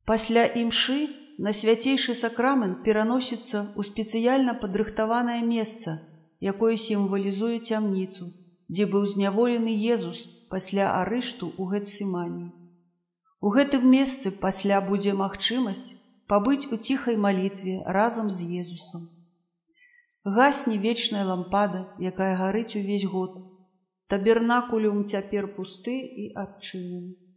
Пасля імшы на свяцейшы сакрамент пераносіцца ў спецыяльна падрыхтаванае месца, якое сімвалізуе цямніцу, дзе быў зняволены Езус пасля арышту ў Гецсімані. У гэтым месцы пасля будзе магчымасць пабыць у ціхай малітве разам з Езусам. Гасне вечная лампада, якая гарыць увесь год. Табернакулюм цяпер пусты і адчынены.